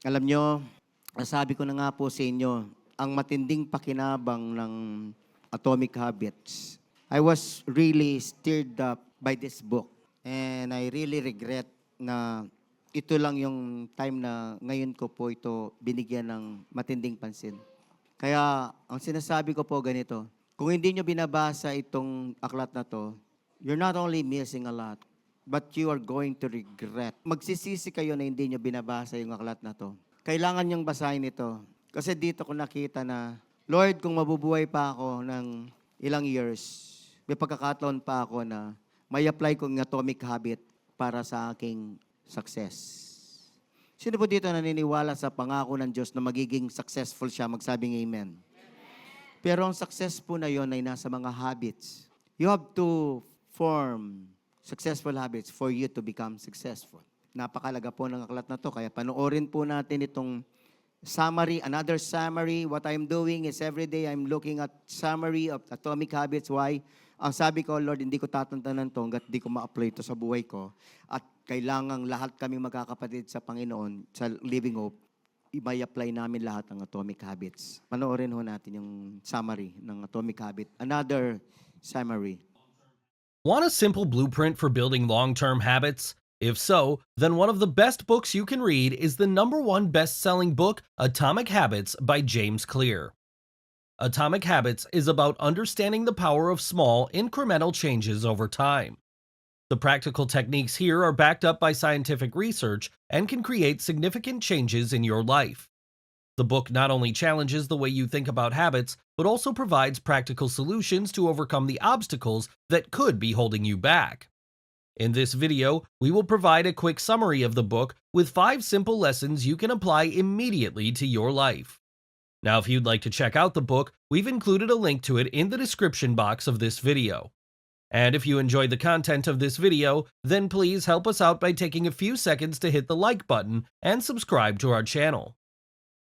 Alam nyo, nasabi ko na nga po sa inyo, ang matinding pakinabang ng Atomic Habits. I was really stirred up by this book. And I really regret na ito lang yung time na ngayon ko po ito binigyan ng matinding pansin. Kaya ang sinasabi ko po ganito, kung hindi nyo binabasa itong aklat na to, you're not only missing a lot, but you are going to regret. Magsisisi kayo na hindi nyo binabasa yung aklat na to. Kailangan nyong basahin ito. Kasi dito ko nakita na, Lord, kung mabubuhay pa ako ng ilang years, may pagkakataon pa ako na may apply kong atomic habit para sa aking success. Sino po dito naniniwala sa pangako ng Diyos na magiging successful siya? Magsabing amen. Pero ang success po na yon ay nasa mga habits. You have to form successful habits for you to become successful. Napakalaga po ng aklat na to. Kaya panoorin po natin itong summary, another summary. What I'm doing is every day I'm looking at summary of Atomic Habits. Why? Ang sabi ko, Lord, hindi ko tatantanan to hanggat di ko ma-apply ito sa buhay ko. At kailangang lahat kaming magkakapatid sa Panginoon, sa Living Hope, i-apply namin lahat ng Atomic Habits. Panoorin ho natin yung summary ng Atomic Habit. Another summary. Want a simple blueprint for building long-term habits? If so, then one of the best books you can read is the #1 best-selling book, Atomic Habits by James Clear. Atomic Habits is about understanding the power of small, incremental changes over time. The practical techniques here are backed up by scientific research and can create significant changes in your life. The book not only challenges the way you think about habits, but also provides practical solutions to overcome the obstacles that could be holding you back. In this video, we will provide a quick summary of the book with 5 simple lessons you can apply immediately to your life. Now, if you'd like to check out the book, we've included a link to it in the description box of this video. And if you enjoyed the content of this video, then please help us out by taking a few seconds to hit the like button and subscribe to our channel.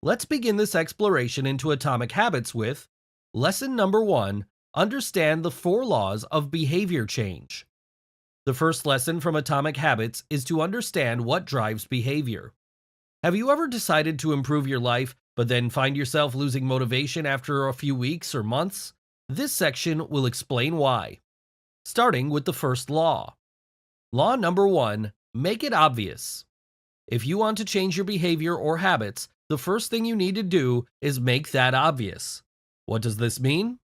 Let's begin this exploration into Atomic Habits with Lesson number 1, Understand the 4 Laws of Behavior Change. The first lesson from Atomic Habits is to understand what drives behavior. Have you ever decided to improve your life, but then find yourself losing motivation after a few weeks or months? This section will explain why. Starting with the first law. Law number 1, make it obvious. If you want to change your behavior or habits, the first thing you need to do is make that obvious. What does this mean?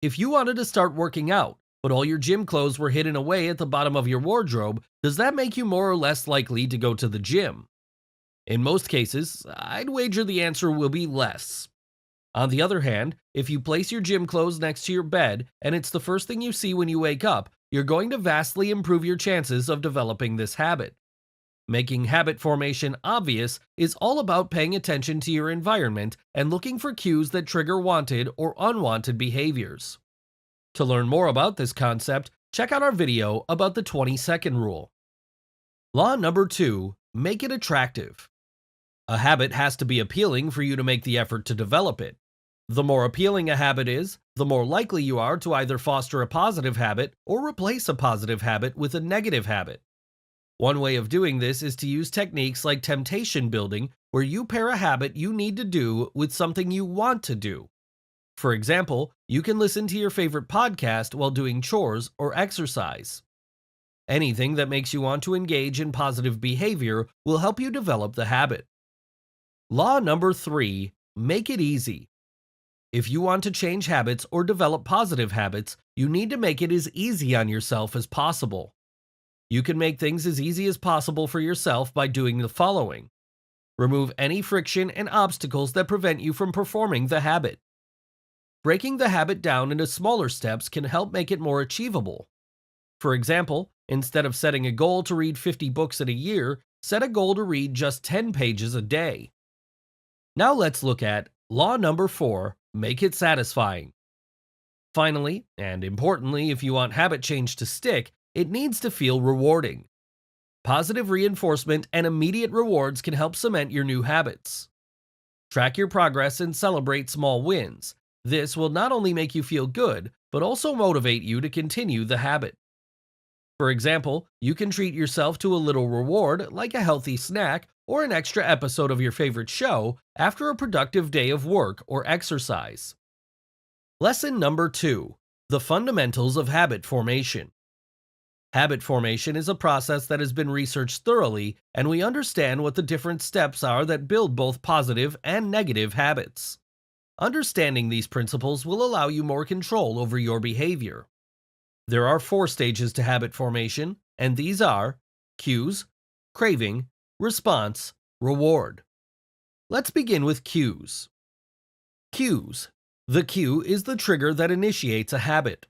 If you wanted to start working out, but all your gym clothes were hidden away at the bottom of your wardrobe, does that make you more or less likely to go to the gym? In most cases, I'd wager the answer will be less. On the other hand, if you place your gym clothes next to your bed and it's the first thing you see when you wake up, you're going to vastly improve your chances of developing this habit. Making habit formation obvious is all about paying attention to your environment and looking for cues that trigger wanted or unwanted behaviors. To learn more about this concept, check out our video about the 20-second rule. Law number 2, make it attractive. A habit has to be appealing for you to make the effort to develop it. The more appealing a habit is, the more likely you are to either foster a positive habit or replace a positive habit with a negative habit. One way of doing this is to use techniques like temptation building, where you pair a habit you need to do with something you want to do. For example, you can listen to your favorite podcast while doing chores or exercise. Anything that makes you want to engage in positive behavior will help you develop the habit. Law number 3, make it easy. If you want to change habits or develop positive habits, you need to make it as easy on yourself as possible. You can make things as easy as possible for yourself by doing the following. Remove any friction and obstacles that prevent you from performing the habit. Breaking the habit down into smaller steps can help make it more achievable. For example, instead of setting a goal to read 50 books in a year, set a goal to read just 10 pages a day. Now let's look at Law number 4, make it satisfying. Finally, and importantly, if you want habit change to stick, it needs to feel rewarding. Positive reinforcement and immediate rewards can help cement your new habits. Track your progress and celebrate small wins. This will not only make you feel good, but also motivate you to continue the habit. For example, you can treat yourself to a little reward like a healthy snack or an extra episode of your favorite show after a productive day of work or exercise. Lesson number 2: The fundamentals of habit formation. Habit formation is a process that has been researched thoroughly, and we understand what the different steps are that build both positive and negative habits. Understanding these principles will allow you more control over your behavior. There are 4 stages to habit formation, and these are cues, craving, response, reward. Let's begin with cues. Cues. The cue is the trigger that initiates a habit.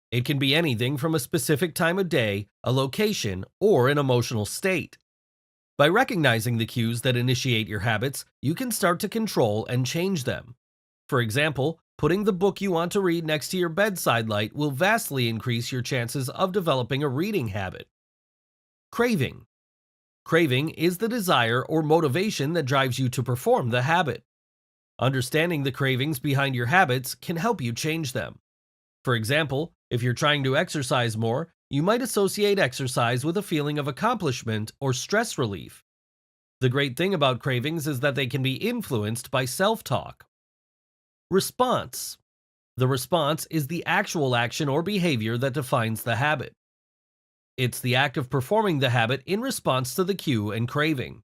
It can be anything from a specific time of day, a location, or an emotional state. By recognizing the cues that initiate your habits, you can start to control and change them. For example, putting the book you want to read next to your bedside light will vastly increase your chances of developing a reading habit. Craving. Craving is the desire or motivation that drives you to perform the habit. Understanding the cravings behind your habits can help you change them. For example, if you're trying to exercise more, you might associate exercise with a feeling of accomplishment or stress relief. The great thing about cravings is that they can be influenced by self-talk. Response. The response is the actual action or behavior that defines the habit. It's the act of performing the habit in response to the cue and craving.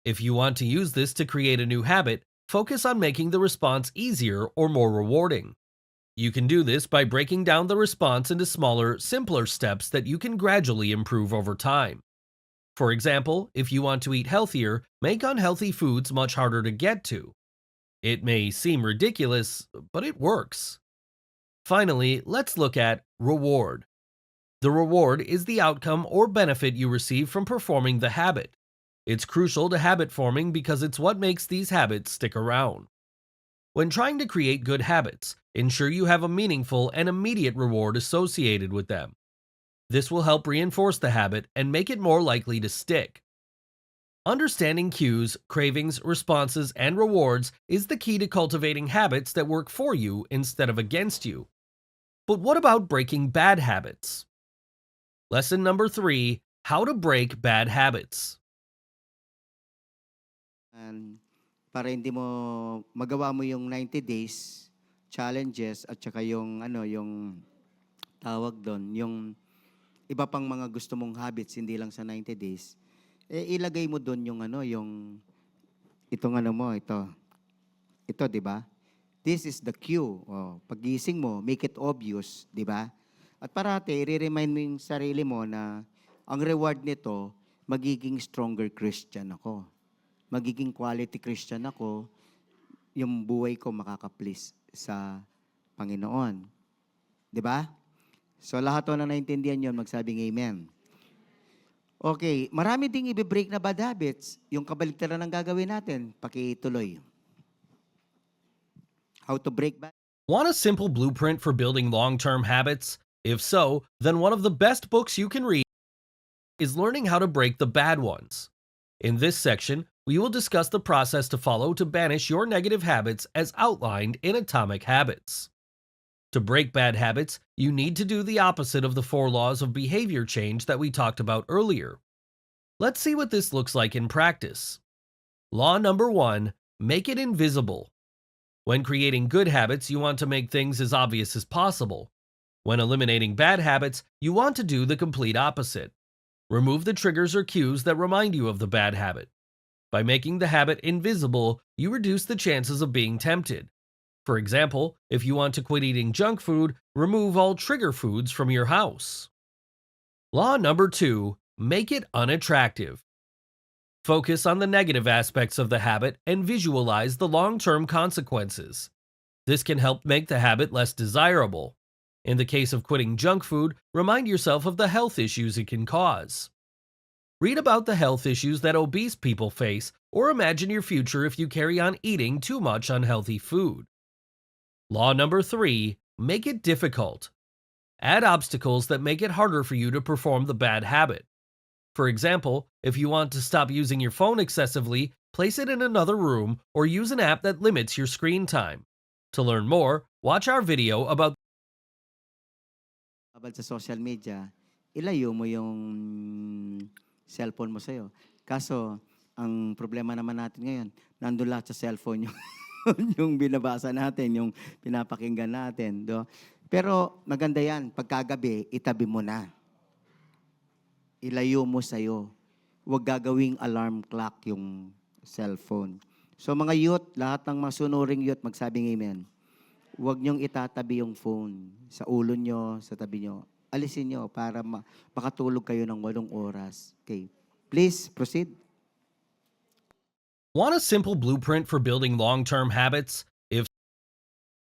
If you want to use this to create a new habit, focus on making the response easier or more rewarding. You can do this by breaking down the response into smaller, simpler steps that you can gradually improve over time. For example, if you want to eat healthier, make unhealthy foods much harder to get to. It may seem ridiculous, but it works. Finally, let's look at reward. The reward is the outcome or benefit you receive from performing the habit. It's crucial to habit forming because it's what makes these habits stick around. When trying to create good habits, ensure you have a meaningful and immediate reward associated with them. This will help reinforce the habit and make it more likely to stick. Understanding cues, cravings, responses, and rewards is the key to cultivating habits that work for you instead of against you. But what about breaking bad habits? Lesson number 3: How to break bad habits. And para hindi mo magawa mo yung 90 days challenges at saka yung ano, yung tawag doon, yung iba pang mga gusto mong habits hindi lang sa 90 days. Eh ilagay mo doon yung ano, yung itong ano mo, ito. Ito, 'di ba? This is the cue. Oh, pagising mo, make it obvious, 'di ba? At parati i-remind mo yung sarili mo na ang reward nito, magiging stronger Christian ako. Magiging quality Christian ako, yung buhay ko makaka-please sa Panginoon. 'Di ba? So lahat to na naintindihan yon, magsabing amen. Okay, marami ding i-break na bad habits. Yung kabaligtaran ng gagawin natin, pakituloy. How to break bad. Want a simple blueprint for building long-term habits? If so, then one of the best books you can read is Learning How to Break the Bad Ones. In this section, we will discuss the process to follow to banish your negative habits as outlined in Atomic Habits. To break bad habits, you need to do the opposite of the 4 laws of behavior change that we talked about earlier. Let's see what this looks like in practice. Law number 1: Make it invisible. When creating good habits, you want to make things as obvious as possible. When eliminating bad habits, you want to do the complete opposite. Remove the triggers or cues that remind you of the bad habit. By making the habit invisible, you reduce the chances of being tempted. For example, if you want to quit eating junk food, remove all trigger foods from your house. Law number 2: Make it unattractive. Focus on the negative aspects of the habit and visualize the long-term consequences. This can help make the habit less desirable. In the case of quitting junk food, remind yourself of the health issues it can cause. Read about the health issues that obese people face, or imagine your future if you carry on eating too much unhealthy food. Law number 3: Make it difficult. Add obstacles that make it harder for you to perform the bad habit. For example, if you want to stop using your phone excessively, place it in another room or use an app that limits your screen time. To learn more, watch our video about Abal sa social media, ilayo mo yung cellphone mo sa'yo. Kaso, Ang problema naman natin ngayon, nandun lahat sa cellphone yung, yung binabasa natin, yung pinapakinggan natin. Do? Pero maganda yan, pagkagabi, itabi mo na. Ilayo mo sa'yo. Huwag gagawing alarm clock yung cellphone. So mga youth, lahat ng mga sunuring youth, magsabing amen. Huwag niyong itatabi yung phone sa ulo niyo, sa tabi niyo. Alisin niyo para makatulog kayo ng 8 oras. Okay. Please, proceed. Want a simple blueprint for building long-term habits? If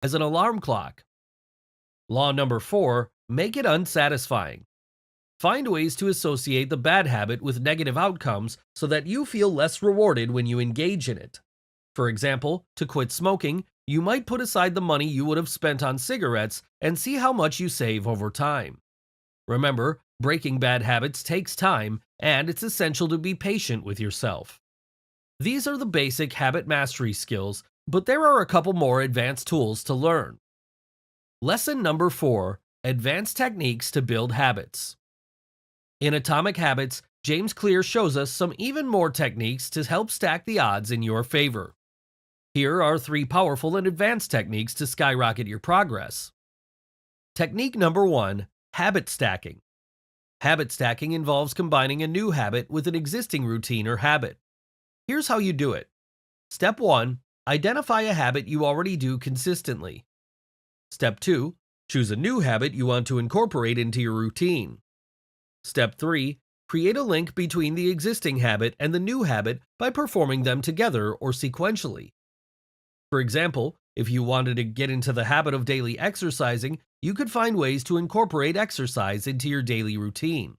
as an alarm clock. Law number 4, make it unsatisfying. Find ways to associate the bad habit with negative outcomes so that you feel less rewarded when you engage in it. For example, to quit smoking, you might put aside the money you would have spent on cigarettes and see how much you save over time. Remember, breaking bad habits takes time, and it's essential to be patient with yourself. These are the basic habit mastery skills, but there are a couple more advanced tools to learn. Lesson number 4, Advanced Techniques to Build Habits. In Atomic Habits, James Clear shows us some even more techniques to help stack the odds in your favor. Here are 3 powerful and advanced techniques to skyrocket your progress. Technique number 1, habit stacking. Habit stacking involves combining a new habit with an existing routine or habit. Here's how you do it. Step 1, identify a habit you already do consistently. Step 2, choose a new habit you want to incorporate into your routine. Step 3, create a link between the existing habit and the new habit by performing them together or sequentially. For example, if you wanted to get into the habit of daily exercising, you could find ways to incorporate exercise into your daily routine.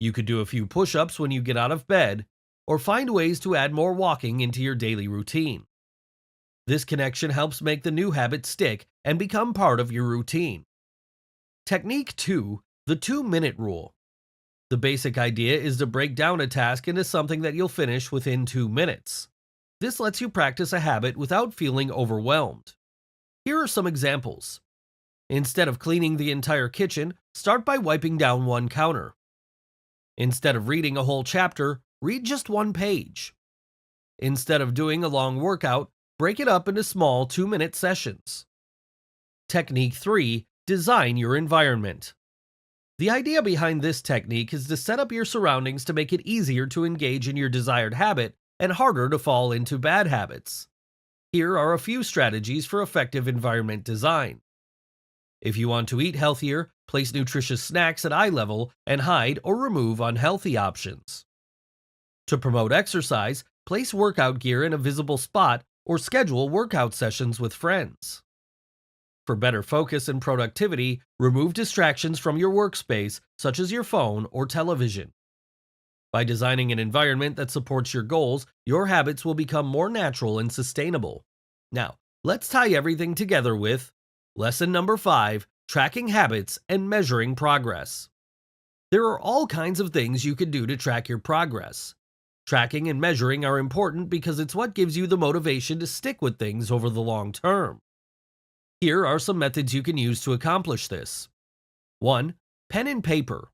You could do a few push-ups when you get out of bed, or find ways to add more walking into your daily routine. This connection helps make the new habit stick and become part of your routine. Technique 2, the 2-minute rule. The basic idea is to break down a task into something that you'll finish within 2 minutes. This lets you practice a habit without feeling overwhelmed. Here are some examples. Instead of cleaning the entire kitchen, start by wiping down one counter. Instead of reading a whole chapter, read just 1 page. Instead of doing a long workout, break it up into small 2-minute sessions. Technique 3, design your environment. The idea behind this technique is to set up your surroundings to make it easier to engage in your desired habit and harder to fall into bad habits. Here are a few strategies for effective environment design. If you want to eat healthier, place nutritious snacks at eye level and hide or remove unhealthy options. To promote exercise, place workout gear in a visible spot or schedule workout sessions with friends. For better focus and productivity, remove distractions from your workspace, such as your phone or television. By designing an environment that supports your goals, your habits will become more natural and sustainable. Now, let's tie everything together with lesson number 5, tracking habits and measuring progress. There are all kinds of things you can do to track your progress. Tracking and measuring are important because it's what gives you the motivation to stick with things over the long term. Here are some methods you can use to accomplish this. 1. Pen and paper.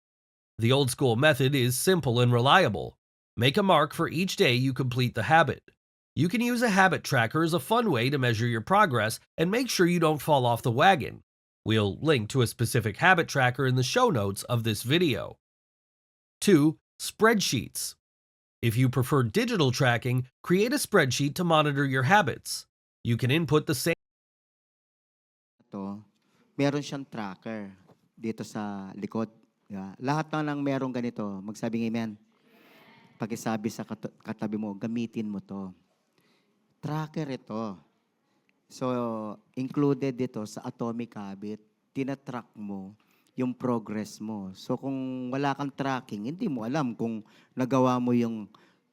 The old school method is simple and reliable. Make a mark for each day you complete the habit. You can use a habit tracker as a fun way to measure your progress and make sure you don't fall off the wagon. We'll link to a specific habit tracker in the show notes of this video. 2. Spreadsheets. If you prefer digital tracking, create a spreadsheet to monitor your habits. You can input the same Ito, meron siyang tracker dito sa likod. Yeah. Lahat na lang merong ganito, magsabing amen. Pakisabi sa katabi mo, gamitin mo to. Tracker ito. So, included dito sa Atomic Habit, tinatrack mo yung progress mo. So, kung wala kang tracking, hindi mo alam kung nagawa mo yung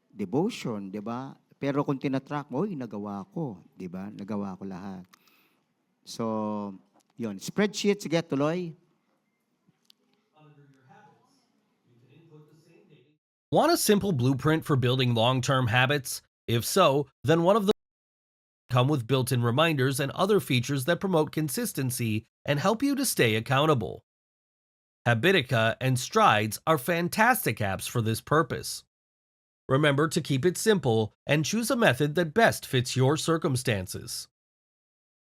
devotion, di ba? Pero kung tinatrack mo, nagawa ko, di ba? Nagawa ko lahat. So, yun. Spreadsheet, sige, tuloy. Want a simple blueprint for building long-term habits? If so, then one of the come with built-in reminders and other features that promote consistency and help you to stay accountable. Habitica and Strides are fantastic apps for this purpose. Remember to keep it simple and choose a method that best fits your circumstances.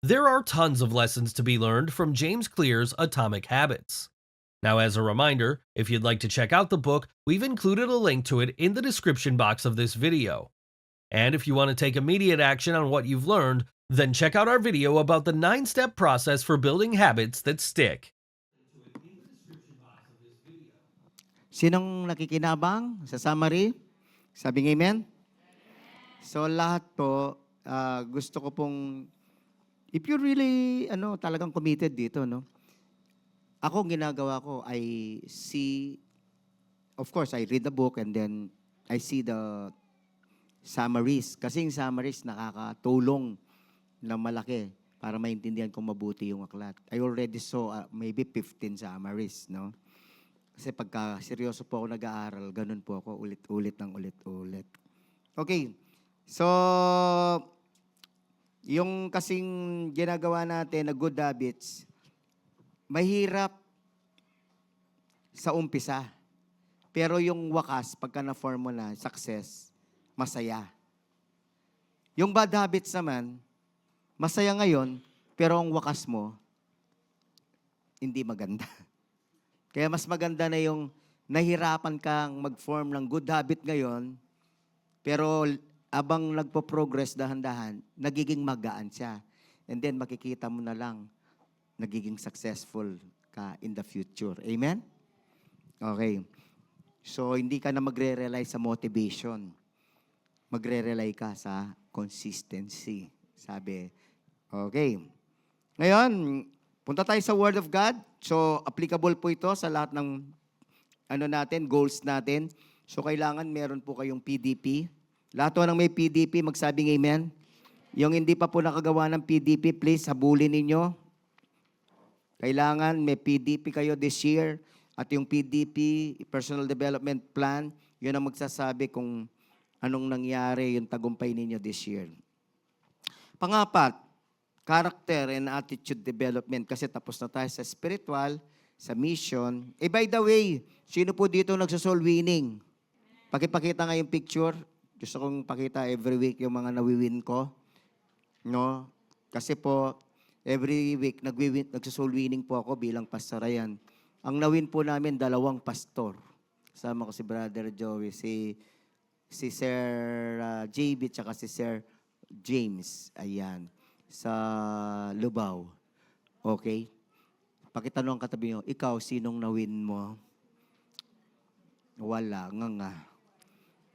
There are tons of lessons to be learned from James Clear's Atomic Habits. Now, as a reminder, if you'd like to check out the book, we've included a link to it in the description box of this video. And if you want to take immediate action on what you've learned, then check out our video about the 9-step process for building habits that stick. Sinong nakikinabang sa summary? Sabi ng amen? So lahat po, gusto ko pong, if you're really, talagang committed dito, no? Ako, ang ginagawa ko, I see, of course, I read the book and then I see the summaries. Kasi yung summaries nakakatulong na malaki para maintindihan kong mabuti yung aklat. I already saw maybe 15 summaries, no? Kasi pagka seryoso po ako nag-aaral, ganun po ako, ulit-ulit ng ulit-ulit. Okay, so, yung kasing ginagawa natin na good habits, mahirap sa umpisa. Pero yung wakas, pagka na-form mo na, success, masaya. Yung bad habits naman, masaya ngayon, pero ang wakas mo, hindi maganda. Kaya mas maganda na yung nahirapan kang mag-form ng good habit ngayon, pero abang nagpo-progress dahan-dahan, nagiging magaan siya. And then makikita mo na lang, nagiging successful ka in the future. Amen? Okay. So, hindi ka na magre-rely sa motivation. Magre-rely ka sa consistency. Sabi, okay. Ngayon, punta tayo sa Word of God. So, applicable po ito sa lahat ng goals natin. So, kailangan meron po kayong PDP. Lahat po ng may PDP, magsabing amen. Yung hindi pa po nakagawa ng PDP, please, habulin ninyo. Kailangan may PDP kayo this year. At yung PDP, Personal Development Plan, yun ang magsasabi kung anong nangyari yung tagumpay ninyo this year. Pangapat, character and attitude development. Kasi tapos na tayo sa spiritual, sa mission. By the way, sino po dito nagsosoul winning? Pakipakita nga yung picture. Gusto kong pakita every week yung mga nawiwin ko. No? Kasi po, every week nagsosoul winning po ako bilang pastor. Ayan. Ang nawin po namin, 2 pastor. Kasama ko si Brother Joey, si Sir JB, tsaka si Sir James. Ayan. Sa Lubao. Okay? Pakitanong ang katabi nyo, ikaw, sinong nawin mo? Wala, nga.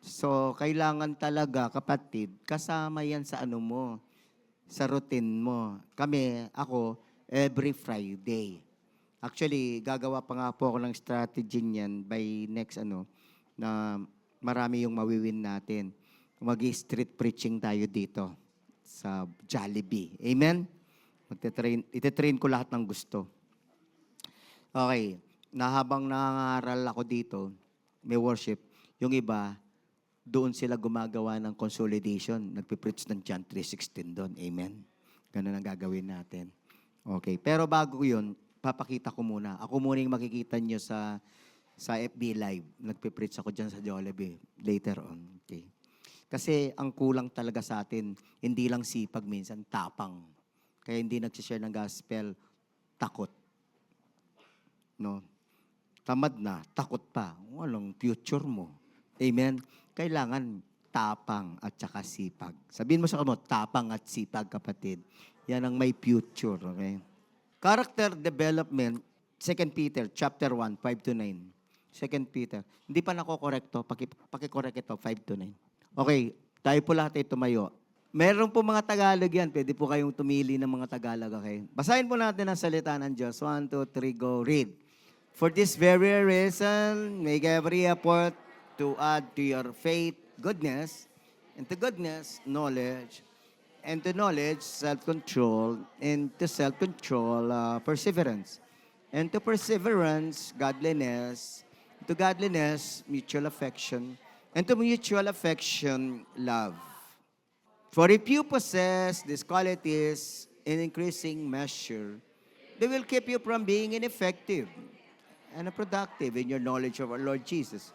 So, kailangan talaga, kapatid, kasama yan sa sa routine mo. Ako, every Friday. Actually, gagawa pa nga po ako ng strategy niyan by next na marami yung mawiwin natin. Mag-street preaching tayo dito sa Jollibee. Amen? Ititrain ko lahat ng gusto. Okay. Habang nangangaral ako dito, may worship, yung iba, doon sila gumagawa ng consolidation. Nagpipreach ng John 3:16 doon. Amen? Ganun ang gagawin natin. Okay. Pero bago yun, papakita ko muna. Ako muna yung makikita nyo sa FB Live. Nagpipreach ako dyan sa Jollibee later on. Okay. Kasi ang kulang talaga sa atin, hindi lang sipag minsan, tapang. Kaya hindi nagsishare ng gospel, takot. No? Tamad na, takot pa. Walang future mo. Amen? Kailangan tapang at saka sipag. Sabihin mo sa kamo, tapang at sipag, kapatid. Yan ang may future. Okay? Character development, 2 Peter chapter 1, 5-9. 2 Peter. Hindi pa nako-correcto. Paki-correct ito, 5-9. Okay, tayo po lahat ay tumayo. Meron po mga Tagalog yan. Pwede po kayong tumili ng mga Tagalog, okay? Basahin po natin ang salita ng Diyos. 1, 2, 3, go. Read. For this very reason, make every effort to add to your faith goodness, and to goodness, knowledge, and to knowledge, self-control, and to self-control, perseverance, and to perseverance, godliness, to godliness, mutual affection, and to mutual affection, love. For if you possess these qualities in increasing measure, they will keep you from being ineffective and unproductive in your knowledge of our Lord Jesus.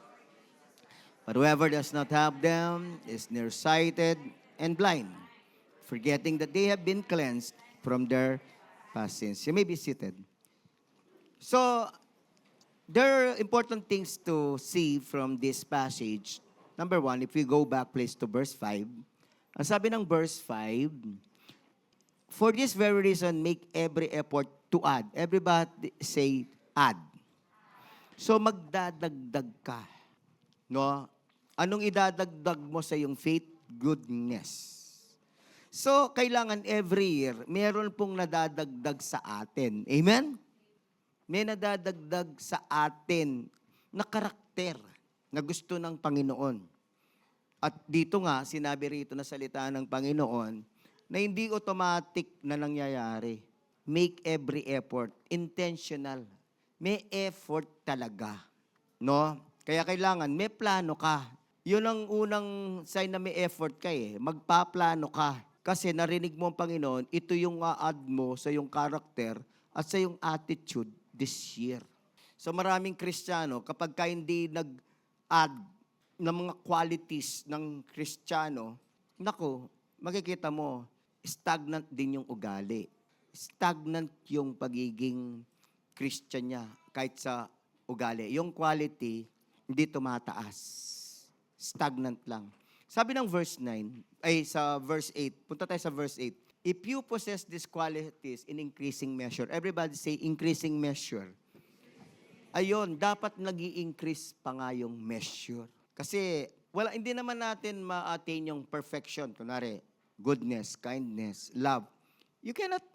But whoever does not have them is nearsighted and blind, forgetting that they have been cleansed from their past sins. You may be seated. So, there are important things to see from this passage. Number one, if we go back, please, to verse 5. Ang sabi ng verse 5, for this very reason, make every effort to add. Everybody say, add. So, magdadagdag ka. No? Anong idadagdag mo sa iyong faith? Goodness. So, kailangan every year, meron pong nadadagdag sa atin. Amen? May nadadagdag sa atin na karakter na gusto ng Panginoon. At dito nga, sinabi rito na salita ng Panginoon na hindi automatic na nangyayari. Make every effort. Intentional. May effort talaga. No? Kaya kailangan, may plano ka. Yun ang unang sign na may effort ka eh. Magpaplano ka. Kasi narinig mo ang Panginoon, ito yung add mo sa yung karakter at sa yung attitude this year. So maraming Kristiyano, kapag ka hindi nag-add ng mga qualities ng Kristiyano, nako, makikita mo, stagnant din yung ugali. Stagnant yung pagiging Christian niya kahit sa ugali. Yung quality, hindi tumataas. Stagnant lang. Sabi ng verse 9, sa verse 8, punta tayo sa verse 8. If you possess these qualities in increasing measure, everybody say increasing measure. Ayun, dapat nag-i-increase pa nga yung measure. Kasi hindi naman natin ma-attain yung perfection. Kunwari, goodness, kindness, love. You cannot,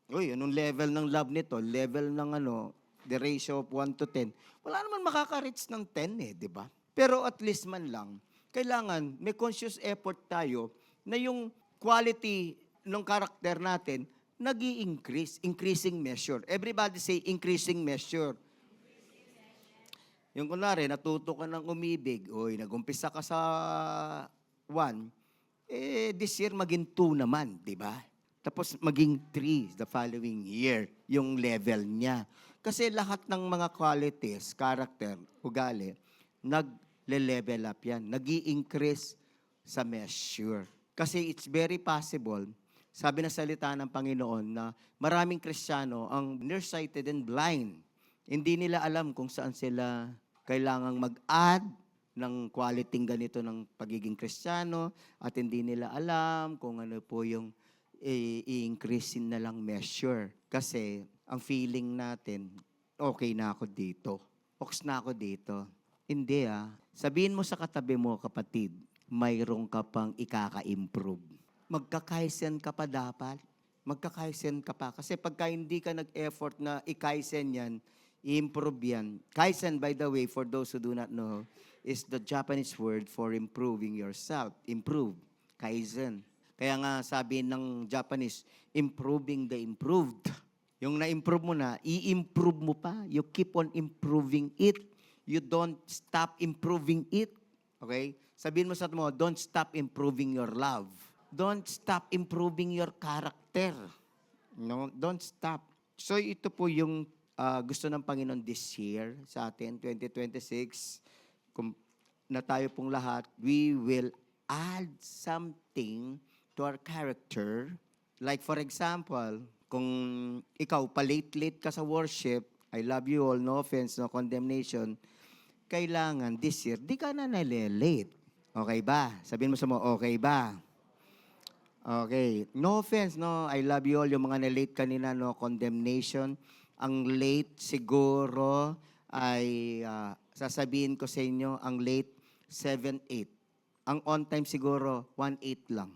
anong level ng love nito? Level ng the ratio of 1 to 10. Wala naman makaka-reach ng 10 di ba? Pero at least man lang, kailangan may conscious effort tayo na yung quality ng karakter natin nag-i-increase, increasing measure. Everybody say increasing measure. Yung kunwari, natuto ka ng umibig, nag-umpisa ka sa 1, this year maging 2 naman, di ba? Tapos maging 3 the following year, yung level niya. Kasi lahat ng mga qualities, character, ugali, nag-level up yan. Nag-i-increase sa measure. Kasi it's very possible, sabi na salita ng Panginoon na maraming Kristiyano ang nearsighted and blind. Hindi nila alam kung saan sila kailangang mag-add ng quality ganito ng pagiging Kristiyano at hindi nila alam kung ano po yung i-increase na lang measure. Kasi ang feeling natin, okay na ako dito. Oks na ako dito. Hindi Sabihin mo sa katabi mo, kapatid, mayroong ka pang ikaka-improve. Magkakaisen ka pa dapat. Magkakaisen ka pa. Kasi pagka hindi ka nag-effort na ikaisen yan, i-improve yan. Kaizen, by the way, for those who do not know, is the Japanese word for improving yourself. Improve. Kaizen. Kaya nga sabi ng Japanese, improving the improved. Yung na-improve mo na, i-improve mo pa. You keep on improving it. You don't stop improving it. Okay? Sabihin mo sa mo, don't stop improving your love. Don't stop improving your character. No, don't stop. So ito po yung gusto ng Panginoon this year sa atin, 2026. Na tayo pong lahat, we will add something to our character. Like for example, kung ikaw pa-late-late ka sa worship, I love you all, no offense, no condemnation, kailangan this year, di ka na nalilate. Okay ba? Sabihin mo sa mo, okay ba? Okay. No offense, no, I love you all, yung mga na-late kanina, no condemnation. Ang late siguro ay, sasabihin ko sa inyo, ang late 7-8. Ang on time siguro 1-8 lang.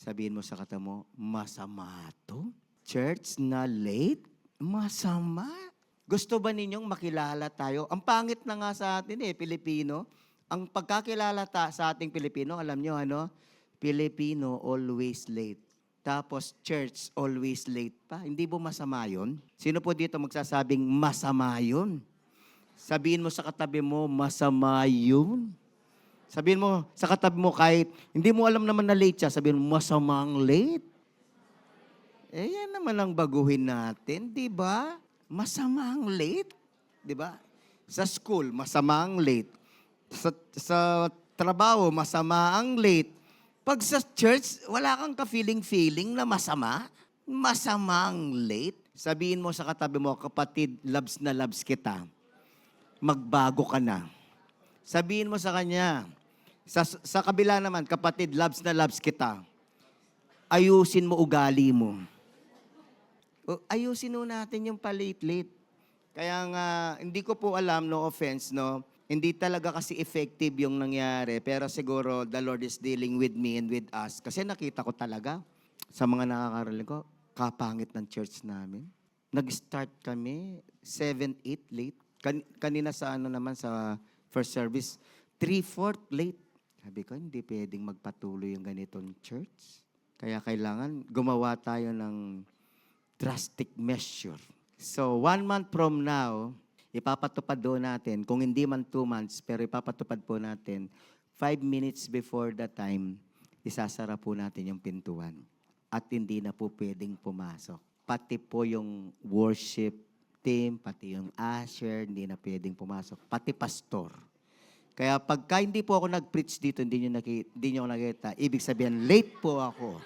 Sabihin mo sa kata mo, masama to? Church na late? Masama? Gusto ba ninyong makilala tayo? Ang pangit na nga sa atin Pilipino. Ang pagkakilala sa ating Pilipino, alam nyo Filipino always late. Tapos church always late pa. Hindi ba masama yun? Sino po dito magsasabing masama yun? Sabihin mo sa katabi mo, masama yun. Sabihin mo sa katabi mo kahit hindi mo alam naman na late siya, sabihin mo, masamang late. Yan naman ang baguhin natin, di ba? Masamang late. Di ba? Sa school, masamang late. Sa trabaho, masama ang late. Pag sa church, wala kang ka-feeling na masama. Masama ang late. Sabihin mo sa katabi mo, kapatid, loves na loves kita. Magbago ka na. Sabihin mo sa kanya, sa kabila naman, kapatid, loves na loves kita. Ayusin mo ugali mo. Ayusin mo natin yung palate-late. Kaya nga, hindi ko po alam, no offense, no? Hindi talaga kasi effective yung nangyari. Pero siguro, the Lord is dealing with me and with us. Kasi nakita ko talaga sa mga nakakarinig ko, kapangit ng church namin. Nag-start kami, 7, 8 late. Kanina sa naman sa first service, 3/4 late. Sabi ko, hindi pwedeng magpatuloy yung ganitong church. Kaya kailangan gumawa tayo ng drastic measure. So, 1 month from now, ipapatupad doon natin, kung hindi man 2 months, pero ipapatupad po natin, 5 minutes before the time, isasara po natin yung pintuan. At hindi na po pwedeng pumasok. Pati po yung worship team, pati yung usher, hindi na pwedeng pumasok. Pati pastor. Kaya pagka hindi po ako nag-preach dito, hindi nyo nakita, ibig sabihin, late po ako.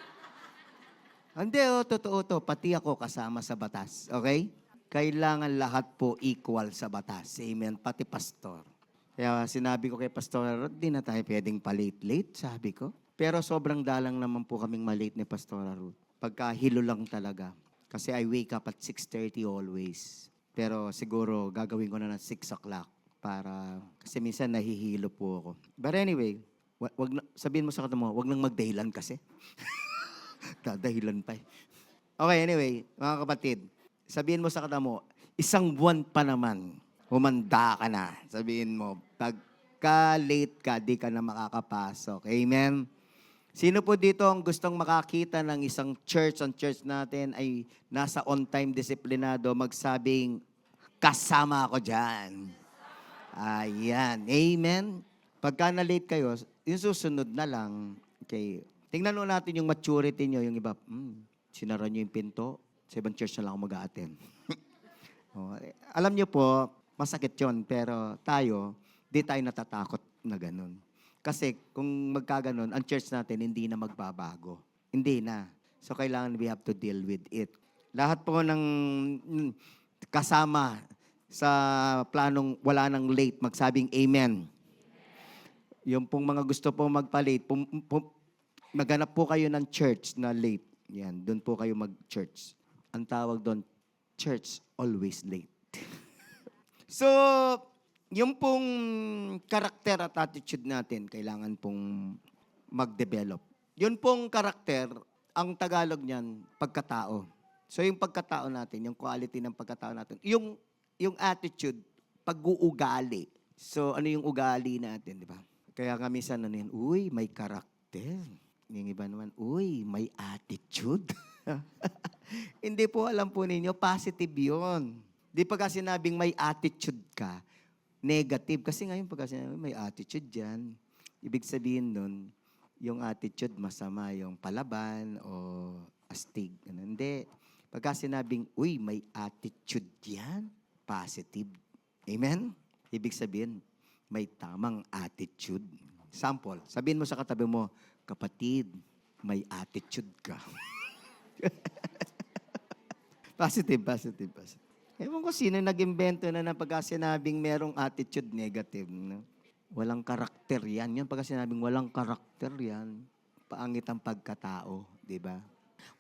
Hindi, totoo to. Pati ako kasama sa batas. Okay? Kailangan lahat po equal sa batas. Amen. Pati pastor. Kaya sinabi ko kay Pastor, di na tayo pwedeng pa-late-late, sabi ko. Pero sobrang dalang naman po kaming malate ni Pastor Ruth. Pagka hilo lang talaga. Kasi I wake up at 6:30 always. Pero siguro gagawin ko na ng 6 o'clock para, kasi minsan nahihilo po ako. But anyway, sabihin mo sa kata mo, wag nang magdahilan kasi. Dadahilan pa eh. Okay, anyway, mga kapatid, sabihin mo sa kata mo, 1 buwan pa naman, humanda ka na. Sabihin mo, pagka late ka, di ka na makakapasok. Amen? Sino po dito ang gustong makakita ng isang church, ang church natin ay nasa on-time disiplinado, magsabing, kasama ako dyan. Ayan. Amen? Pagka na-late kayo, yung susunod na lang, okay, tingnan mo natin yung maturity nyo, yung iba, sinara nyo yung pinto, sa ibang church na lang ako mag-a-attend. Alam nyo po, masakit yon pero tayo, di tayo natatakot na ganun. Kasi kung magkaganon, ang church natin hindi na magbabago. Hindi na. So kailangan we have to deal with it. Lahat po ng kasama sa planong wala nang late, magsabing amen. Yung pong mga gusto pong magpa-late, maghanap po kayo ng church na late. Yan, doon po kayo mag-church. Ang tawag doon, church always late. So, yung pong karakter at attitude natin, kailangan pong mag-develop. Yun pong karakter, ang Tagalog niyan, pagkatao. So, yung pagkatao natin, yung quality ng pagkatao natin, yung attitude, pag-uugali. So, ano yung ugali natin, di ba? Kaya kami sana yun, uy, may karakter. Yung iba naman, uy, may attitude. Hindi po alam po ninyo, positive yun. Di pagka sinabing may attitude ka, negative. Kasi ngayon pagka sinabing may attitude dyan, ibig sabihin nun, yung attitude masama, yung palaban o astig. Hindi. Pagka sinabing, uy, may attitude yan, positive. Amen? Ibig sabihin, may tamang attitude. Sample, sabihin mo sa katabi mo, kapatid, may attitude ka. Positive. Ewan ko sino nag-invento na pagka sinabing merong attitude negative. No? Walang karakter yan. Yan pagka sinabing walang karakter yan, paangit ang pagkatao. Di ba?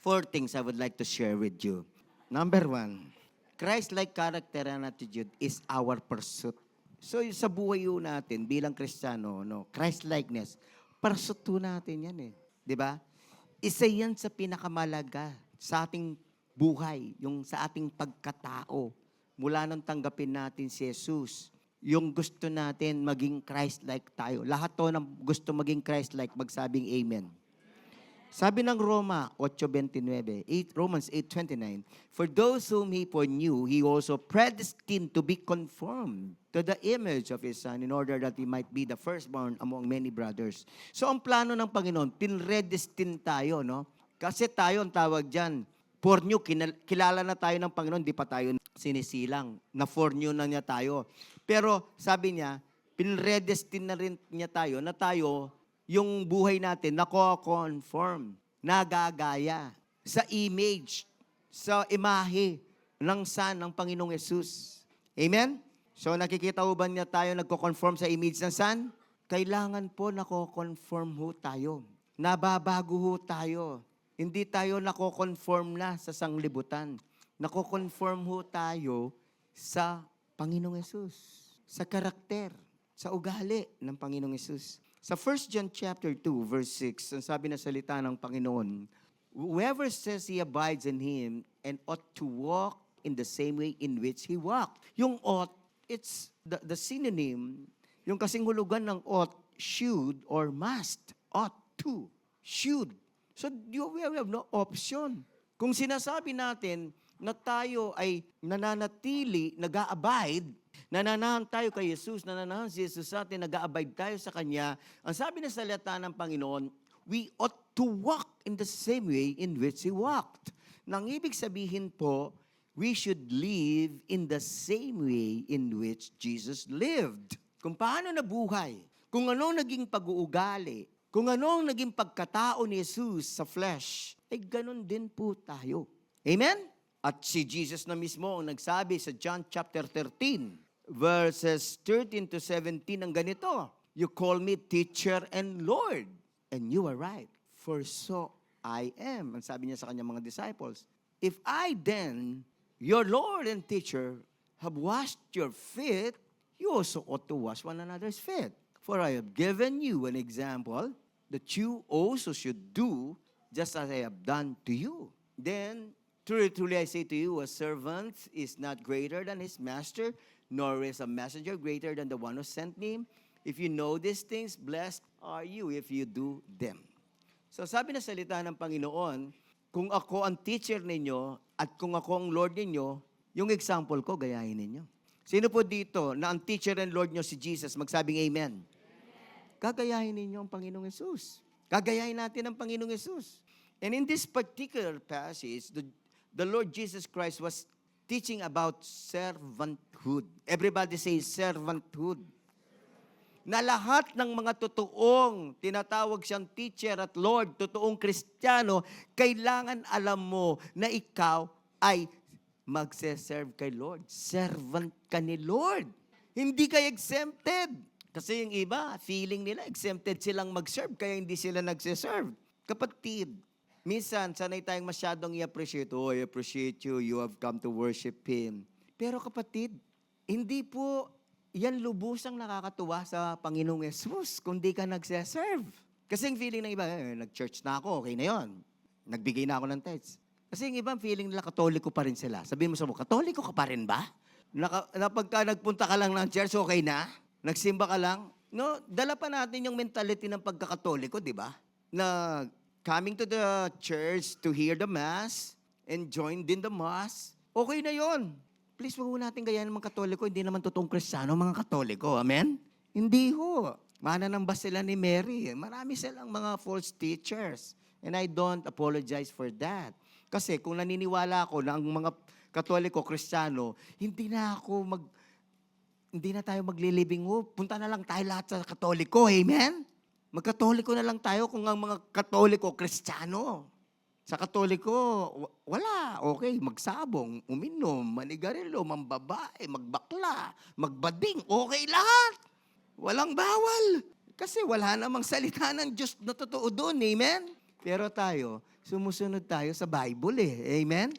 4 things I would like to share with you. Number 1, Christ-like character and attitude is our pursuit. So sa buhay natin bilang Kristiyano, no, Christ-likeness, pursuit natin yan eh. Di ba? Isa yan sa pinakamalaga sa ating buhay, yung sa ating pagkatao. Mula nang tanggapin natin si Jesus, yung gusto natin maging Christ-like tayo. Lahat to ng gusto maging Christ-like, magsabing amen. Sabi ng Romans 8:29, for those whom He foreknew, He also predestined to be conformed to the image of His Son in order that He might be the firstborn among many brothers. So ang plano ng Panginoon, pinredestin tayo, no? Kasi tayo, ang tawag dyan, foreknew, kilala na tayo ng Panginoon, di pa tayo sinisilang. Na foreknew na niya tayo. Pero sabi niya, pinredestin na rin niya tayo na tayo, yung buhay natin, nako-conform, nagagaya sa image, sa imahe ng Son ng Panginoong Yesus. Amen? So nakikita ho ba niya tayo nagko-conform sa image ng Son? Kailangan po nako-conform ho tayo. Nababago ho tayo. Hindi tayo nako-conform na sa sanglibutan. Nako-conform ho tayo sa Panginoong Yesus, sa karakter, sa ugali ng Panginoong Yesus. Sa 1 John chapter 2, verse 6, ang sabi na salita ng Panginoon, whoever says he abides in Him and ought to walk in the same way in which He walked. Yung ought, it's the synonym, yung kasing hulugan ng ought, should or must, ought to, should. So we have no option. Kung sinasabi natin na tayo ay nananatili, nag-a-abide, nananahan tayo kay Jesus, nananahan si Jesus sa atin, nag-a-abide tayo sa Kanya, ang sabi ng salita ng Panginoon, we ought to walk in the same way in which He walked. Nang ibig sabihin po, we should live in the same way in which Jesus lived. Kung paano nabuhay, kung anong naging pag-uugali, kung anong naging pagkatao ni Jesus sa flesh, ay ganun din po tayo. Amen? At si Jesus na mismo ang nagsabi sa John chapter 13, verses 13 to 17 ng ganito, you call me teacher and Lord, and you are right, for so I am. Ang sabi niya sa kanyang mga disciples, if I then, your Lord and teacher, have washed your feet, you also ought to wash one another's feet. For I have given you an example that you also should do just as I have done to you. Then, truly, truly I say to you, a servant is not greater than his master, nor is a messenger greater than the one who sent me. If you know these things, blessed are you if you do them. So sabi na salita ng Panginoon, kung ako ang teacher ninyo at kung ako ang Lord ninyo, yung example ko, gayahin ninyo. Sino po dito na ang teacher and Lord nyo si Jesus, magsabing amen? Gagayahin ninyo ang Panginoong Yesus. Gagayahin natin ang Panginoong Yesus. And in this particular passage, the Lord Jesus Christ was teaching about servanthood. Everybody say servanthood. Na lahat ng mga totoong tinatawag siyang teacher at Lord, totoong Kristiyano, kailangan alam mo na ikaw ay magse-serve kay Lord. Servant ka ni Lord. Hindi ka exempted. Kasi yung iba, feeling nila exempted silang mag-serve, kaya hindi sila nagse-serve. Kapatid, minsan, sanay tayong masyadong i-appreciate. Oh, I appreciate you. You have come to worship Him. Pero kapatid, hindi po yan lubusang nakakatuwa sa Panginoong Yesus kung di ka nagse-serve. Kasi yung feeling ng iba, nag-church na ako, okay na yon. Nagbigay na ako ng tithes. Kasi yung ibang feeling nila, katoliko pa rin sila. Sabihin mo sa mga, katoliko ka pa rin ba? Na pagka nagpunta ka lang ng church, okay na? Nagsimba ka lang? No, dala pa natin yung mentality ng pagkakatoliko, di ba? Na coming to the church to hear the mass and join din the mass, okay na yon. Please, wag natin gayahin ng mga katoliko, hindi naman totoong Kristiyano mga katoliko. Amen? Hindi ho. Mananamba sila ni Mary. Marami silang mga false teachers. And I don't apologize for that. Kasi kung naniniwala ako na ang mga katoliko, Kristiyano, hindi na tayo maglilibing ho. Punta na lang tayo lahat sa katoliko. Amen? Magkatoliko na lang tayo kung ang mga katoliko, Kristiyano. Sa katoliko, wala. Okay, magsabong, uminom, manigarilyo, mambabae, magbakla, magbading. Okay lahat. Walang bawal. Kasi wala namang salita ng Diyos na totoo doon. Amen? Pero tayo, sumusunod tayo sa Bible eh. Amen?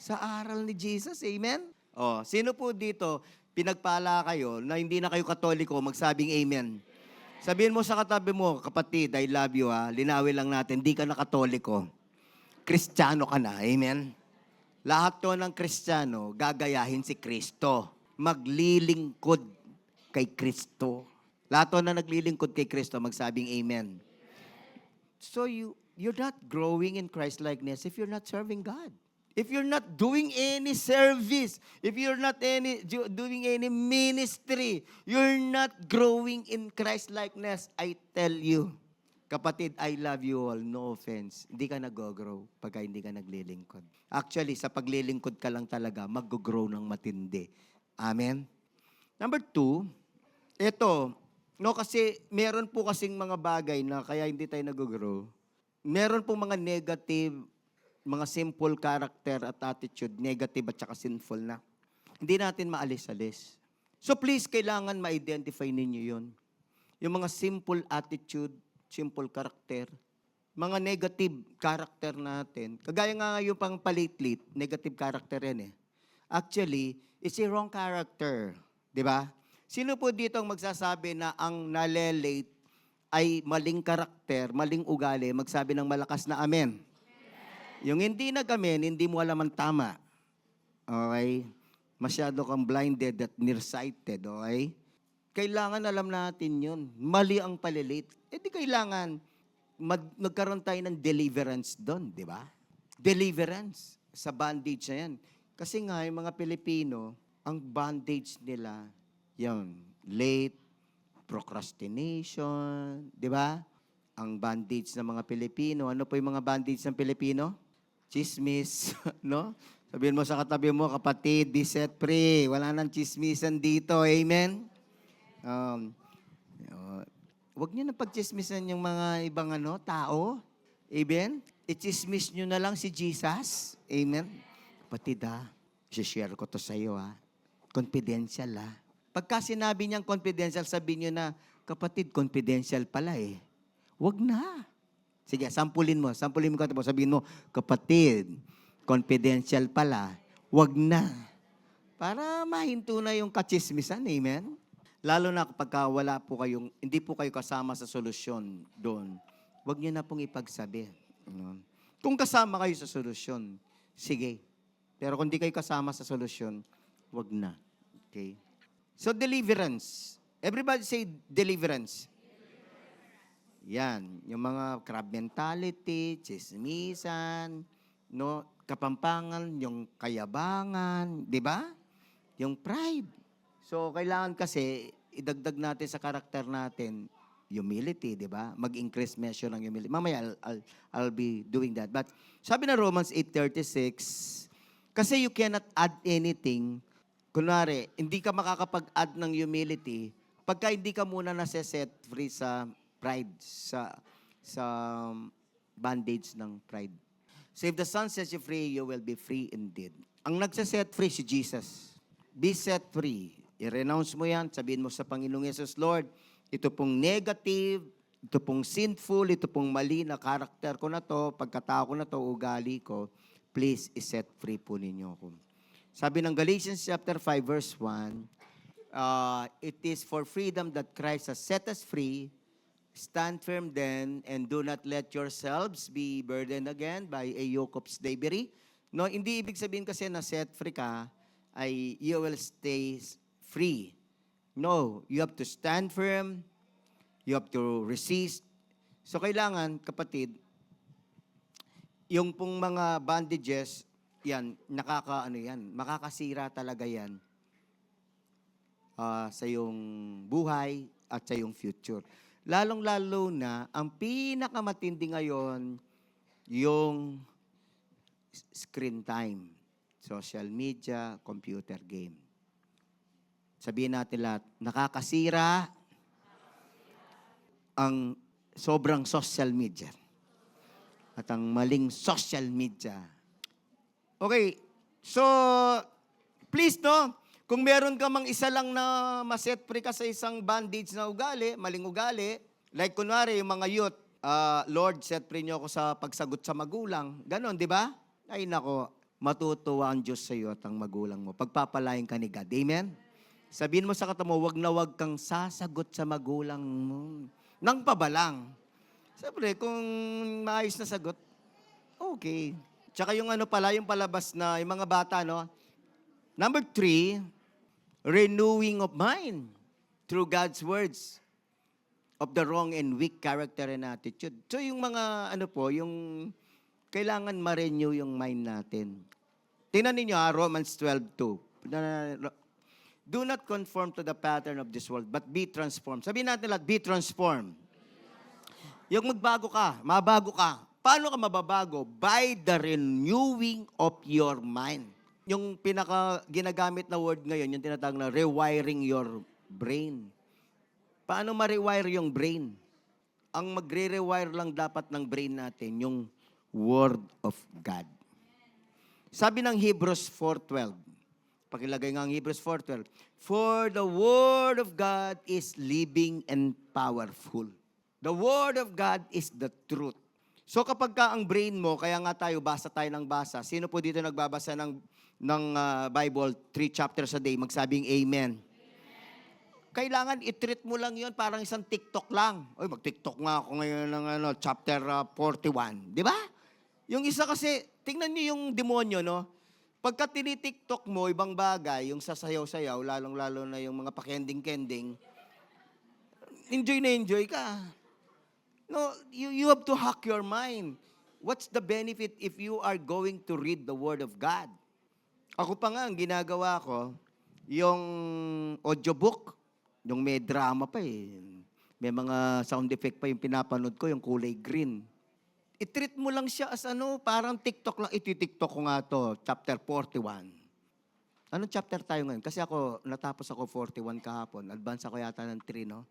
Sa aral ni Jesus. Amen? Oh, sino po dito, pinagpala kayo na hindi na kayo katoliko, magsabing amen. Sabihin mo sa katabi mo, kapatid, I love you ha. Linawin lang natin, di ka na katoliko. Kristiyano ka na. Amen? Lahat to ng Kristiyano, gagayahin si Kristo. Maglilingkod kay Kristo. Lahat to na naglilingkod kay Kristo, magsabing amen. So you're not growing in Christ-likeness if you're not serving God. If you're not doing any service, if you're not doing any ministry, you're not growing in Christ-likeness, I tell you. Kapatid, I love you all. No offense. Hindi ka nag-grow pagka hindi ka naglilingkod. Actually, sa paglilingkod ka lang talaga, mag-grow ng matindi. Amen? Number 2, Ito, no, kasi meron po kasing mga bagay na kaya hindi tayo nag-grow. Meron po mga negative, mga simple character at attitude, negative at saka sinful na. Hindi natin maalis-alis. So please, kailangan ma-identify ninyo yun. Yung mga simple attitude, simple character, mga negative character natin. Kagaya nga yung pang palit-lit, negative character yan eh. Actually, it's a wrong character. Di ba? Sino po dito ang magsasabi na ang nalelate ay maling karakter, maling ugali, magsabi ng malakas na amen? Yung hindi nag-amen, hindi mo alam ang tama. Okay? Masyado kang blinded at nearsighted. Okay? Kailangan alam natin yun. Mali ang palilit. Eh di kailangan magkaroon tayo ng deliverance doon, di ba? Deliverance sa bandage na yan. Kasi nga, yung mga Pilipino, ang bandage nila, yun, late, procrastination, di ba? Ang bandage ng mga Pilipino. Ano po yung mga bandage ng Pilipino? Chismis, no? Sabihin mo sa katabi mo, kapatid, be set free. Wala nang chismisan dito. Amen? Huwag niyo na pagchismisan yung mga ibang tao. Amen? I-chismis niyo na lang si Jesus. Amen? Kapatid share ko to sa iyo Confidential Pagka sinabi niyang confidential, sabihin niyo na, kapatid, confidential pala eh. Huwag na. Sige, sampulin mo katabi mo. Sabihin mo, kapatid, confidential pala. Huwag na. Para mahinto na yung kachismisan. Amen? Lalo na kapag wala po kayong, hindi po kayo kasama sa solusyon doon, huwag niyo na pong ipagsabi. Kung kasama kayo sa solusyon, sige. Pero kung di kayo kasama sa solusyon, huwag na. Okay? So, deliverance. Everybody say deliverance. Yan. Yung mga crab mentality, chismisan, no, kapampangan, yung kayabangan, di ba? Yung pride. So, kailangan kasi, idagdag natin sa karakter natin, humility, di ba? Mag-increase measure ng humility. Mamaya, I'll be doing that. But, sabi na Romans 8:36, kasi you cannot add anything. Kunwari, hindi ka makakapag-add ng humility pagka hindi ka muna nasa-set free sa pride, sa bandage ng pride. So, if the Son sets you free, you will be free indeed. Ang nagsaset free si Jesus. Be set free. I-renounce mo yan, sabihin mo sa Panginoong Yesus, Lord, ito pong negative, ito pong sinful, ito pong mali na karakter ko na to, pagkatao ko na to, ugali ko, please iset free po ninyo ako. Sabi ng Galatians chapter 5 verse 1, it is for freedom that Christ has set us free. Stand firm then, and do not let yourselves be burdened again by a yoke of slavery. No, hindi ibig sabihin kasi na set free ka, ay you will stay free. No, you have to stand firm, you have to resist. So kailangan, kapatid, yung pong mga bandages, yan, makakasira talaga yan sa iyong buhay at sa iyong future. Lalong-lalo na, ang pinakamatindi ngayon, yung screen time, social media, computer game. Sabihin natin lahat, nakakasira ang sobrang social media at ang maling social media. Okay, so please kung meron ka mang isa lang na maset free ka sa isang bandage na ugali, maling ugali, like kunwari yung mga youth, Lord, set free niyo ako sa pagsagot sa magulang. Ganon, di ba? Ay nako, matutuwa ang Diyos sa iyo at ang magulang mo. Pagpapalain ka ni God. Amen? Sabihin mo sa katabi mo, wag na wag kang sasagot sa magulang mo. Nang pabalang. Siyempre, kung maayos na sagot, okay. Tsaka yung yung palabas na, yung mga bata, Number 3, renewing of mind through God's words of the wrong and weak character and attitude. So yung mga, yung kailangan ma-renew yung mind natin. Tingnan ninyo Romans 12:2. Do not conform to the pattern of this world, but be transformed. Sabihin natin lahat, be transformed. Yung mabago ka. Paano ka mababago? By the renewing of your mind. Yung pinaka ginagamit na word ngayon, yung tinatawag na rewiring your brain. Paano ma-rewire yung brain? Ang magre-rewire lang dapat ng brain natin, yung Word of God. Sabi ng Hebrews 4:12, pakilagay nga ang Hebrews 4:12, for the Word of God is living and powerful. The Word of God is the truth. So kapag ka ang brain mo, kaya nga basa tayo ng basa. Sino po dito nagbabasa ng Bible, 3 chapters a day, magsabing amen. Kailangan i-treat mo lang yon parang isang TikTok lang. Oy, mag-TikTok nga ako ngayon ng chapter 41. Di ba? Yung isa kasi, tingnan niyo yung demonyo, no? Pagka tinitiktok mo, ibang bagay, yung sasayaw-sayaw, lalong-lalo na yung mga pakending-kending, enjoy ka. No, you have to hack your mind. What's the benefit if you are going to read the Word of God? Ako pa nga, ang ginagawa ko, yung audiobook, yung may drama pa eh. May mga sound effect pa yung pinapanood ko, yung kulay green. I-treat mo lang siya as parang TikTok lang. Iti-TikTok ko nga to, chapter 41. Anong chapter tayo ngayon? Kasi natapos ako 41 kahapon. Advance ako yata ng 3, no?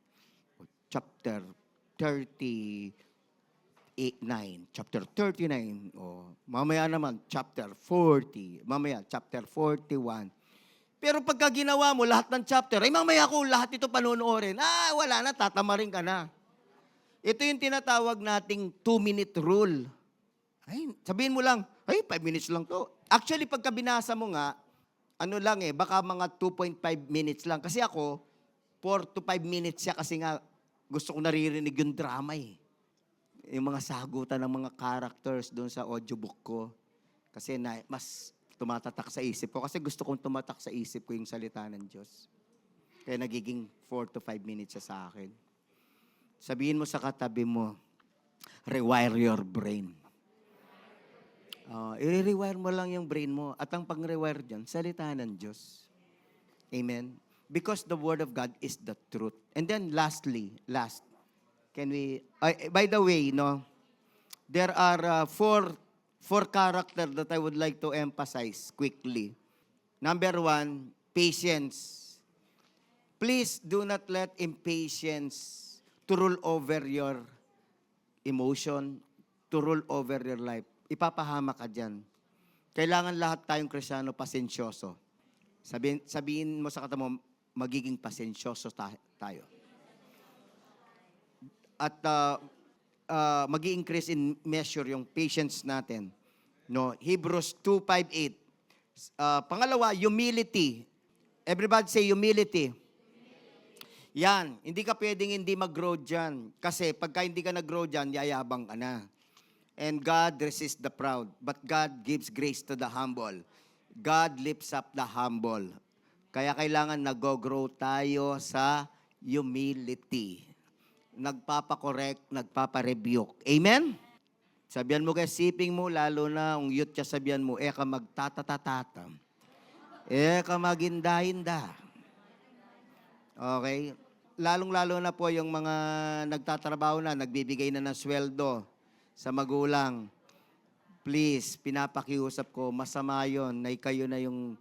Chapter 39. Chapter 39. Mamaya naman, chapter 40. Mamaya, chapter 41. Pero pagka ginawa mo lahat ng chapter, ay mamaya ko lahat ito panonoorin. Wala na, tatamarin ka na. Ito yung tinatawag nating 2-minute rule. Ay, sabihin mo lang, 5 minutes lang to. Actually, pagka binasa mo nga, baka mga 2.5 minutes lang. Kasi ako, 4 to 5 minutes siya kasi nga gusto ko naririnig yung drama eh. Yung mga sagutan ng mga characters doon sa audiobook ko. Kasi mas tumatatak sa isip ko. Kasi gusto kong tumatak sa isip ko yung salita ng Diyos. Kaya nagiging 4 to 5 minutes siya sa akin. Sabihin mo sa katabi mo, rewire your brain. I-rewire mo lang yung brain mo. At ang pang-rewire dyan, salita ng Diyos. Amen? Because the Word of God is the truth. And then last, can we, by the way, there are four characters that I would like to emphasize quickly. Number 1, patience. Please do not let impatience to rule over your emotion, to rule over your life. Ipapahama ka dyan. Kailangan lahat tayong Kristiyano pasensyoso. Sabihin mo sa katabi mo, magiging pasensyoso tayo. At mag-i-increase in measure yung patience natin. No, Hebrews 2:5-8. Pangalawa, humility. Everybody say humility. Yan, hindi ka pwedeng hindi mag-grow dyan. Kasi pagka hindi ka nag-grow dyan, yayabang ka na. And God resists the proud, but God gives grace to the humble. God lifts up the humble. Kaya kailangan nag-grow tayo sa humility. Nagpapakorek, nagpaparebuke. Amen? Sabihan mo kay siping mo, lalo na ang youth ka sabihan mo, ka magtatatatata. Ka maginda-hinda. Okay? Lalong-lalo na po yung mga nagtatrabaho na, nagbibigay na ng sweldo sa magulang. Please, pinapakiusap ko, masama yun na kayo na yung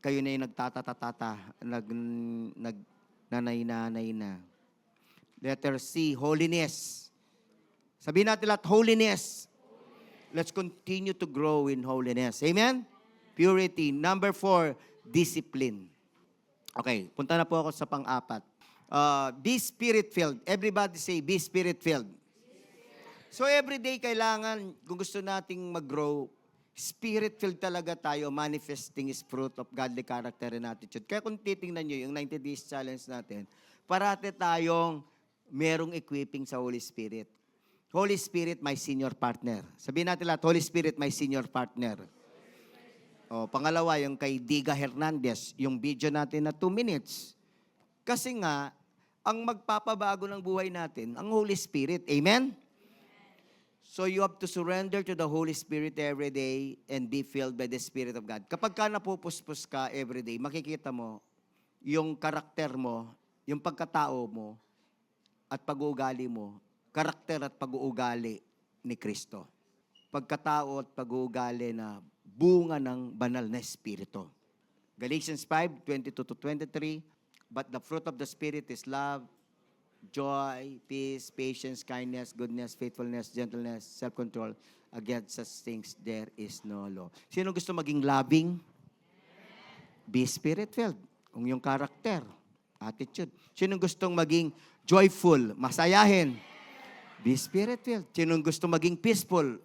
nagtatatatata, nanay-nanay na. Letter C, holiness. Sabihin natin lahat, holiness. Let's continue to grow in holiness. Amen? Purity. Number 4, discipline. Okay, punta na po ako sa pang-4. Be spirit-filled. Everybody say, be spirit-filled. So everyday kailangan, kung gusto nating mag-grow, spirit-filled talaga tayo, manifesting His fruit of godly character and attitude. Kaya kung titingnan nyo yung 90 days challenge natin, parati tayong merong equipping sa Holy Spirit. Holy Spirit, my senior partner. Sabihin natin lahat, Holy Spirit, my senior partner. Pangalawa, yung kay Diga Hernandez, yung video natin na 2 minutes. Kasi nga, ang magpapabago ng buhay natin, ang Holy Spirit. Amen? So you have to surrender to the Holy Spirit every day and be filled by the Spirit of God. Kapag ka napupuspos ka every day, makikita mo yung karakter mo, yung pagkatao mo, at pag-uugali mo, karakter at pag-uugali ni Kristo. Pagkatao at pag-uugali na bunga ng banal na Espiritu. Galatians 5:22-23, but the fruit of the Spirit is love, joy, peace, patience, kindness, goodness, faithfulness, gentleness, self-control. Against such things, there is no law. Sino gusto maging loving? Be spirit-filled. Kung yung karakter, attitude. Sino gustong maging joyful, masayahin? Be spirit-filled. Sino gusto maging peaceful?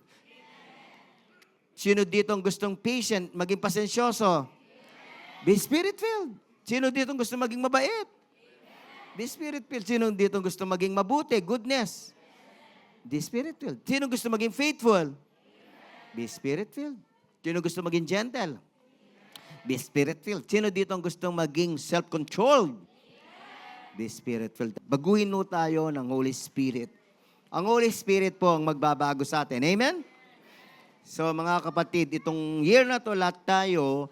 Sino dito ang gustong patient, maging pasensyoso? Be spirit-filled. Sino dito gusto maging mabait? Be spirit-filled. Sino dito gusto maging mabuti? Goodness. Be spirit-filled. Sino gusto maging faithful? Be spirit-filled. Sino gusto maging gentle? Be spirit-filled. Sino dito ang gustong maging self-controlled? Be spirit-filled. Baguhin mo tayo ng Holy Spirit. Ang Holy Spirit po ang magbabago sa atin. Amen? So mga kapatid, itong year na to lahat tayo,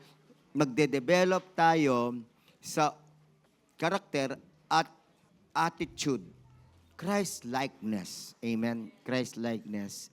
magde-develop tayo sa karakter at attitude. Christ-likeness. Amen? Christ-likeness.